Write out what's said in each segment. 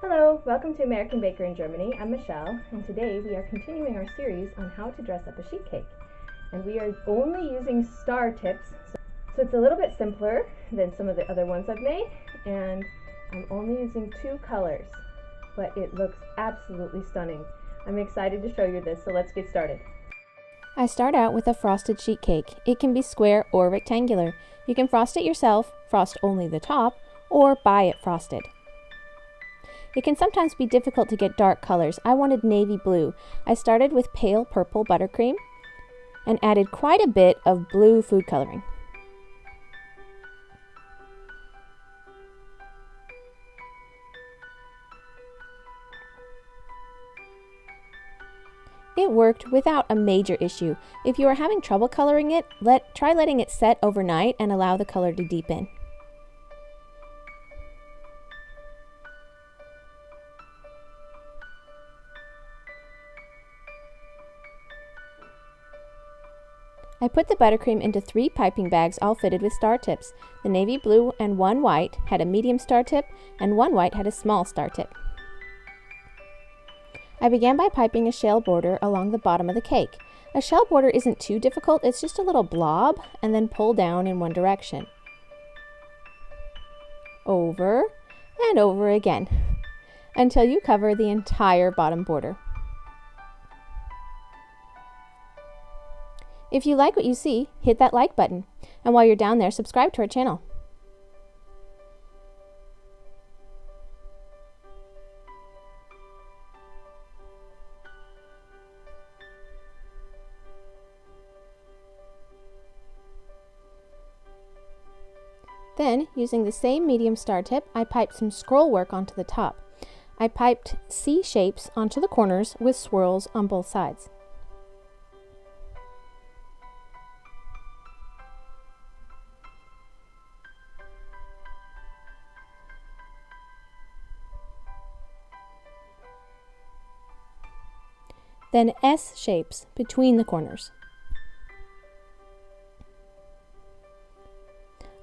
Hello, welcome to American Baker in Germany. I'm Michelle, and today we are continuing our series on how to dress up a sheet cake. And we are only using star tips, so it's a little bit simpler than some of the other ones I've made, and I'm only using 2 colors, but it looks absolutely stunning. I'm excited to show you this, so let's get started. I start out with a frosted sheet cake. It can be square or rectangular. You can frost it yourself, frost only the top, or buy it frosted. It can sometimes be difficult to get dark colors. I wanted navy blue. I started with pale purple buttercream and added quite a bit of blue food coloring. It worked without a major issue. If you are having trouble coloring it, try letting it set overnight and allow the color to deepen. I put the buttercream into 3 piping bags all fitted with star tips. The navy blue and 1 white had a medium star tip and 1 white had a small star tip. I began by piping a shell border along the bottom of the cake. A shell border isn't too difficult, it's just a little blob and then pull down in one direction. Over and over again until you cover the entire bottom border. If you like what you see, hit that like button. And while you're down there, subscribe to our channel. Then, using the same medium star tip, I piped some scroll work onto the top. I piped C shapes onto the corners with swirls on both sides. Then S shapes between the corners.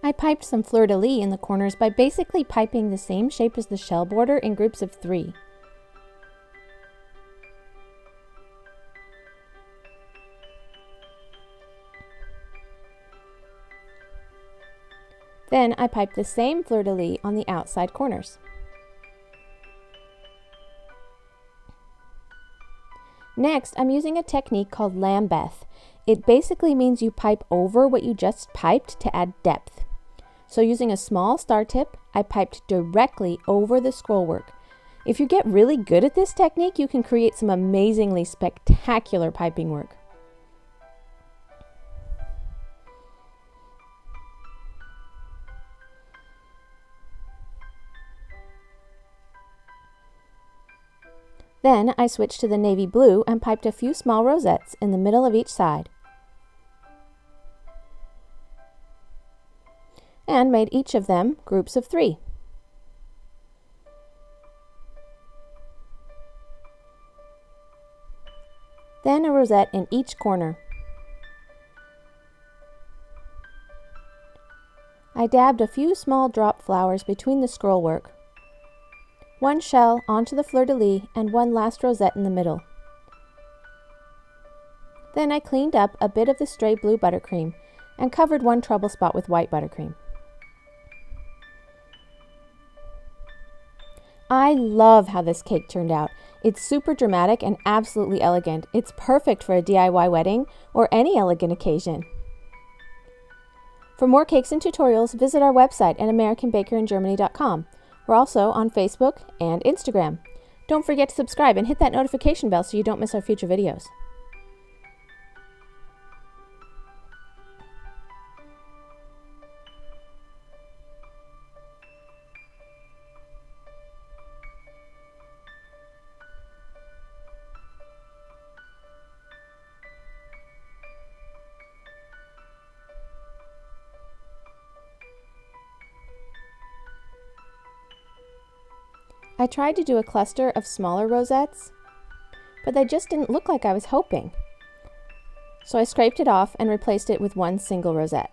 I piped some fleur-de-lis in the corners by basically piping the same shape as the shell border in groups of 3. Then I piped the same fleur-de-lis on the outside corners. Next, I'm using a technique called Lambeth. It basically means you pipe over what you just piped to add depth. So using a small star tip, I piped directly over the scroll work. If you get really good at this technique, you can create some amazingly spectacular piping work. Then I switched to the navy blue and piped a few small rosettes in the middle of each side. And made each of them groups of 3. Then a rosette in each corner. I dabbed a few small drop flowers between the scroll work. 1 shell onto the fleur-de-lis and 1 last rosette in the middle. Then I cleaned up a bit of the stray blue buttercream and covered 1 trouble spot with white buttercream. I love how this cake turned out. It's super dramatic and absolutely elegant. It's perfect for a DIY wedding or any elegant occasion. For more cakes and tutorials, visit our website at americanbakeringermany.com. We're also on Facebook and Instagram. Don't forget to subscribe and hit that notification bell so you don't miss our future videos. I tried to do a cluster of smaller rosettes, but they just didn't look like I was hoping. So I scraped it off and replaced it with 1 single rosette.